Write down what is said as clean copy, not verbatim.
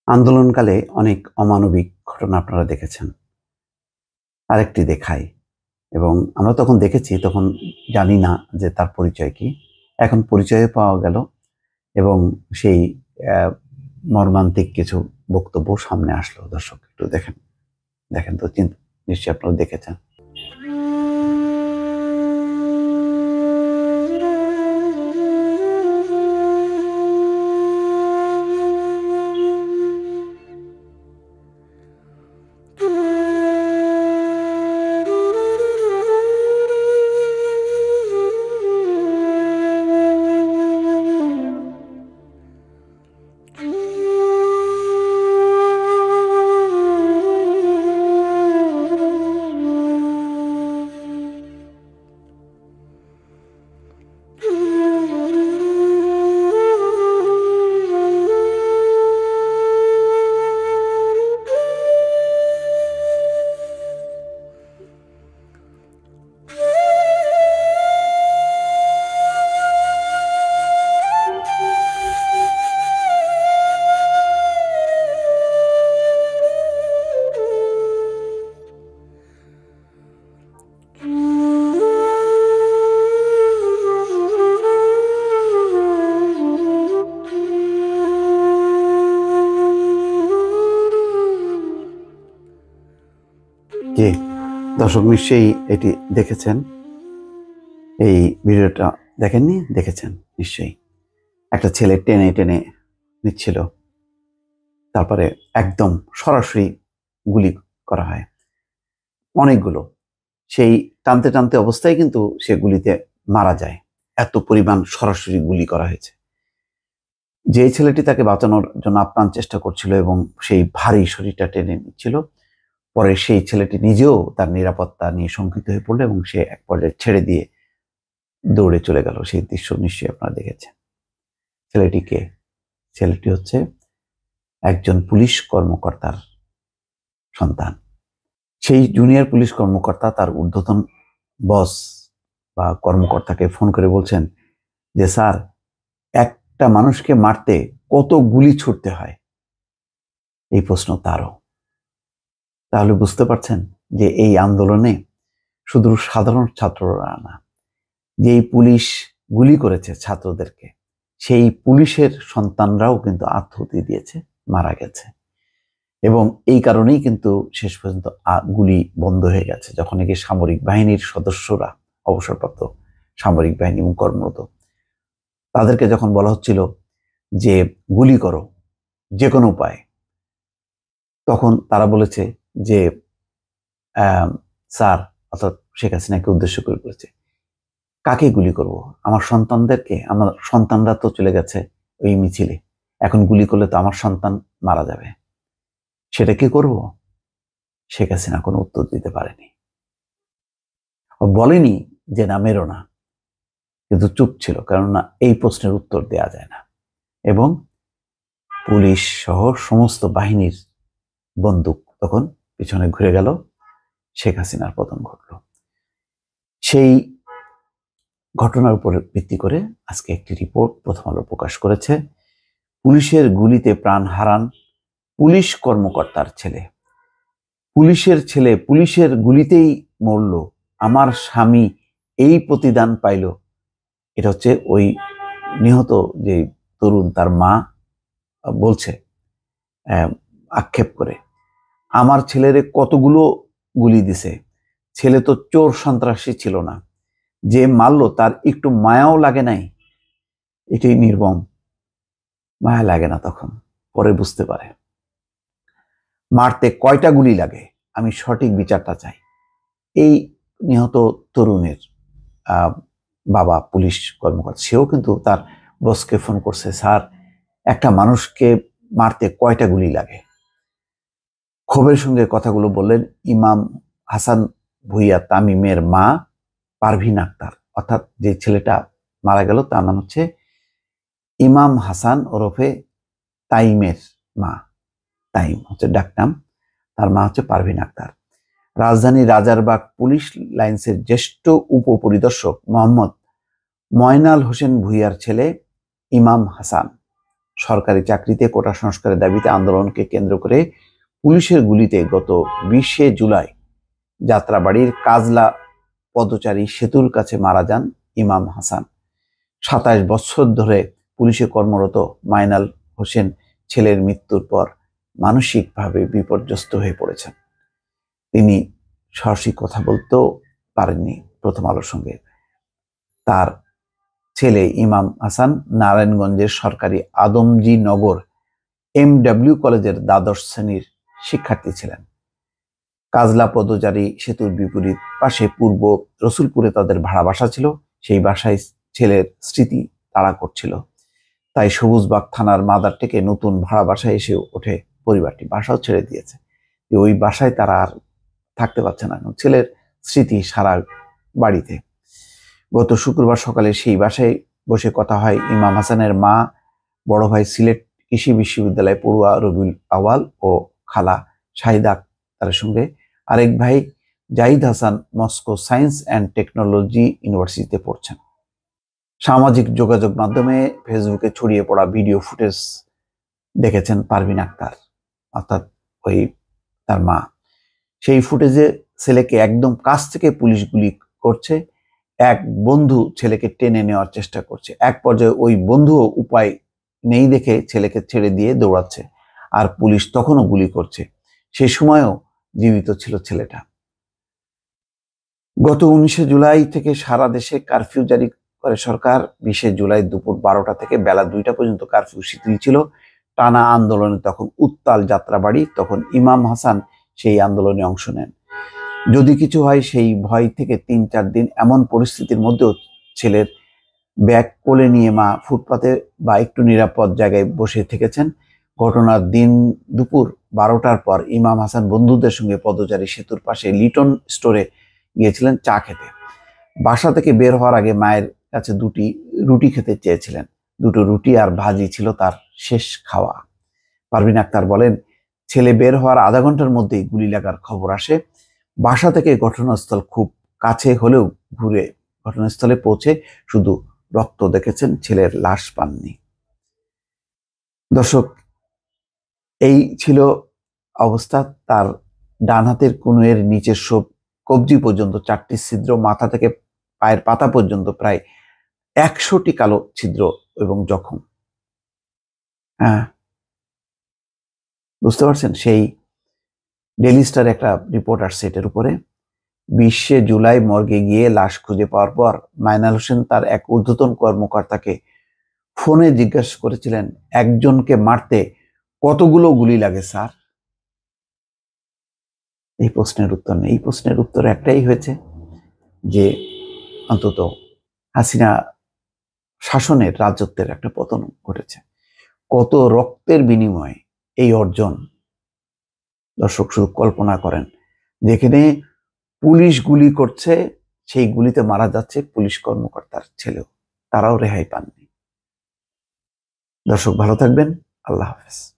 আন্দোলনকালে অনেক অমানবিক ঘটনা আপনারা দেখেছেন। আরেকটি দেখাই এবং আমরা তখন দেখেছি, তখন জানি না যে তার পরিচয় কি। এখন পরিচয় পাওয়া গেল এবং সেই মর্মান্তিক কিছু বক্তব্য সামনে আসলো। দর্শক একটু দেখেন, দেখেন তো, নিশ্চয়ই আপনারা দেখেছেন। জি, দর্শক নিশ্চয়ই এটি দেখেছেন। এই ভিডিওটা দেখেননি? দেখেছেন নিশ্চয়ই। একটা ছেলে টেনে টেনে নিচ্ছিল, তারপরে একদম সরাসরি গুলি করা হয় অনেকগুলো। সেই টানতে টানতে অবস্থায় কিন্তু সে গুলিতে মারা যায়। এত পরিমাণ সরাসরি গুলি করা হয়েছে। যে ছেলেটি তাকে বাঁচানোর জন্য আপ্রাণ চেষ্টা করছিল এবং সেই ভারী শরীরটা টেনে নিচ্ছিল, পরে সেই ছেলেটি নিজেও তার নিরাপত্তা নিয়ে শঙ্কিত হয়ে পড়লো এবং সে এক পর্যায়ে ছেড়ে দিয়ে দৌড়ে চলে গেল। সেই দৃশ্য নিশ্চয়ই আপনারা দেখেছেন। ছেলেটি কে? ছেলেটি হচ্ছে একজন পুলিশ কর্মকর্তার সন্তান। সেই জুনিয়র পুলিশ কর্মকর্তা তার ঊর্ধ্বতন বস বা কর্মকর্তাকে ফোন করে বলছেন যে, স্যার, একটা মানুষকে মারতে কত গুলি ছুটতে হয়? এই প্রশ্ন তারও। তাহলে বুঝতে পারছেন যে এই আন্দোলনে শুধু সাধারণ ছাত্ররা না, যেই পুলিশ গুলি করেছে ছাত্রদেরকে, সেই পুলিশের সন্তানরাও কিন্তু আত্মহতি দিয়েছে, মারা গেছে। এবং এই কারণেই কিন্তু শেষ পর্যন্ত গুলি বন্ধ হয়ে গেছে, যখন নাকি সামরিক বাহিনীর সদস্যরা, অবসরপ্রাপ্ত সামরিক বাহিনী এবং কর্মরত, তাদেরকে যখন বলা হচ্ছিল যে গুলি করো যে কোনো উপায়ে, তখন তারা বলেছে যে স্যার, অর্থাৎ শেখ হাসিনাকে উদ্দেশ্য করে বলেছে, কাকে গুলি করব? আমার সন্তানদেরকে? আমার সন্তানরা তো চলে গেছে ওই মিছিলে, এখন গুলি করলে তো আমার সন্তান মারা যাবে, সেটা কি করব? শেখ হাসিনা কোনো উত্তর দিতে পারেনি। বলেনি যে না, মেরো না, কিন্তু চুপ ছিল, কেননা এই প্রশ্নের উত্তর দেয়া যায় না। এবং পুলিশ সহ সমস্ত বাহিনীর বন্দুক তখন পিছনে ঘুরে গেল, শেখ হাসিনার পতন ঘটল। সেই ঘটনার উপর ভিত্তি করে আজকে একটি রিপোর্ট প্রথম আলো প্রকাশ করেছে। পুলিশের গুলিতে প্রাণ হারান পুলিশ কর্মকর্তার ছেলে। পুলিশের ছেলে পুলিশের গুলিতেই মরল, আমার স্বামী এই প্রতিদান পাইল। এটা হচ্ছে ওই নিহত যে তরুণ, তার মা বলছে আক্ষেপ করে, আমার ছেলেরে কতগুলো গুলি দিছে, ছেলে তো চোর সন্ত্রাসী ছিল না, যে মারলো তার একটু মায়াও লাগে নাই। এটাই নির্মম। মায়া লাগে না তখন, পরে বুঝতে পারে। মারতে কয়টা গুলি লাগে, আমি সঠিক বিচারটা চাই। এই নিহত তরুণের বাবা পুলিশ কর্মকর্তা, সেও কিন্তু তার বসকে ফোন করছে, স্যার, একটা মানুষকে মারতে কয়টা গুলি লাগে? ক্ষোভের সঙ্গে কথাগুলো বললেন ইমাম হাসান ভুইয়া তামিমের মা পারভিন আক্তার, অর্থাৎ যে ছেলেটা মারা গেল তার নাম হচ্ছে ইমাম হাসান ওরফে তাইমের মা। তাইম হচ্ছে ডাকনাম, তার মা হচ্ছে পারভিন আক্তার। রাজধানী রাজারবাগ পুলিশ লাইন্সের জ্যেষ্ঠ উপপরিদর্শক মোহাম্মদ ময়নাল হোসেন ভুইয়ার ছেলে ইমাম হাসান সরকারি চাকরিতে কোটা সংস্কারের দাবিতে আন্দোলনকে কেন্দ্র করে পুলিশের গুলিতে গত 20শে জুলাই যাত্রাবাড়ির কাজলা পদচারী সেতুর কাছে মারা যান ইমাম হাসান। 27 বছর ধরে পুলিশে কর্মরত মাইনাল হোসেন ছেলের মৃত্যুর পর মানসিকভাবে বিপর্যস্ত হয়ে পড়েছেন। তিনি সরাসরি কথা বলতেও পারেননি প্রথম আলোর সঙ্গে। তার ছেলে ইমাম হাসান নারায়ণগঞ্জের সরকারি আদমজি নগর MW কলেজের দ্বাদশ শ্রেণীর শিক্ষার্থী ছিলেন। কাজলা পদচারী সেতুর বিপরীত পাশে পূর্ব রসুলপুরে তাদের ভাড়া বাসা ছিল। সেই বাসায় ছেলের স্মৃতি তাড়া করছিল। তাই সবুজবাগ থানার মাদার থেকে নতুন ভাড়া বাসায় এসে ওঠে পরিবারটি। বাসাও ছেড়ে দিয়েছে। ওই বাসায় তারা আর থাকতে পারছে না, ছেলের স্মৃতি সারা বাড়িতে। গত শুক্রবার সকালে সেই বাসায় বসে কথা হয় ইমাম হাসানের মা, বড় ভাই সিলেট কৃষি বিশ্ববিদ্যালয় পড়ুয়া রবিউল আওয়াল ও খালা শাহিদা আক্তারের সঙ্গে। আরেক ভাই Zahid Hasan Moscow science and technology ইউনিভার্সিটিতে পড়ছেন। সামাজিক যোগাযোগ মাধ্যমে ফেসবুকে ছড়িয়ে পড়া ভিডিও ফুটেজ দেখেছেন পারভিন আক্তার, অর্থাৎ ওই তার মা। সেই ফুটেজে ছেলেকে একদম কাছ থেকে পুলিশ গুলি করছে। এক বন্ধু ছেলেকে টেনে নেওয়ার চেষ্টা করছে। এক পর্যায়ে ওই বন্ধুও উপায় নেই দেখে ছেলেকে ছেড়ে দিয়ে দৌড়াচ্ছে, আর পুলিশ তখনও গুলি করছে। সেই সময়ও জীবিত ছিল ছেলেটা। গত 19শে জুলাই থেকে সারা দেশে কারফিউ জারি করে সরকার। 20শে জুলাই দুপুর 12টা থেকে বেলা 2টা পর্যন্ত কারফিউ শিথিল ছিল। টানা আন্দোলনে তখন উত্তাল যাত্রাবাড়ি। তখন ইমাম হাসান সেই আন্দোলনে অংশ নেন। যদি কিছু হয় সেই ভয় থেকে 3-4 দিন এমন পরিস্থিতির মধ্যেও ছেলের ব্যাগ কোলে নিয়ে মা ফুটপাতে বা একটু নিরাপদ জায়গায় বসে থেকেছেন। ঘটনার দিন দুপুর 12টার পর ইমাম হাসান বন্ধুদের সঙ্গে পদচারী সেতুর পাশে লিটন স্টোরে গিয়েছিলেন চা খেতে। বাসা থেকে বের হওয়ার আগে মায়ের কাছে 2টি রুটি খেতে চেয়েছিলেন। 2টো রুটি আর ভাজি ছিল তার শেষ খাওয়া। পারভিন আক্তার বলেন, ছেলে বের হওয়ার আধা ঘন্টার মধ্যেই গুলি লাগার খবর আসে। বাসা থেকে ঘটনাস্থল খুব কাছে হলেও ঘুরে ঘটনাস্থলে পৌঁছে শুধু রক্ত দেখেছেন, ছেলের লাশ পাননি। দর্শক, এই ছিল অবস্থা। তার ডান হাতের কনুইয়ের নিচের সব কবজি পর্যন্ত 4টি ছিদ্র, মাথা থেকে পায়ের পাতা পর্যন্ত প্রায় 100টি কালো ছিদ্র এবং জখম। বুঝতে পারছেন? সেই ডেইলি স্টার একটা রিপোর্ট আসছে এটার উপরে। 20শে জুলাই মর্গে গিয়ে লাশ খুঁজে পাওয়ার পর মাইনাল হোসেন তার এক ঊর্ধ্বতন কর্মকর্তাকে ফোনে জিজ্ঞাসা করেছিলেন, একজনকে মারতে কতগুলো গুলি লাগে স্যার? এই প্রশ্নের উত্তর নেই। এই প্রশ্নের উত্তর একটাই হয়েছে যে অন্তত হাসিনা শাসনের রাজত্বের একটা পতন ঘটেছে। কত রক্তের বিনিময়ে এই অর্জন। দর্শক শুধু কল্পনা করেন, যেখানে পুলিশ গুলি করছে, সেই গুলিতে মারা যাচ্ছে পুলিশ কর্মকর্তার ছেলেও, তারাও রেহাই পাননি। দর্শক ভালো থাকবেন। আল্লাহ হাফেজ।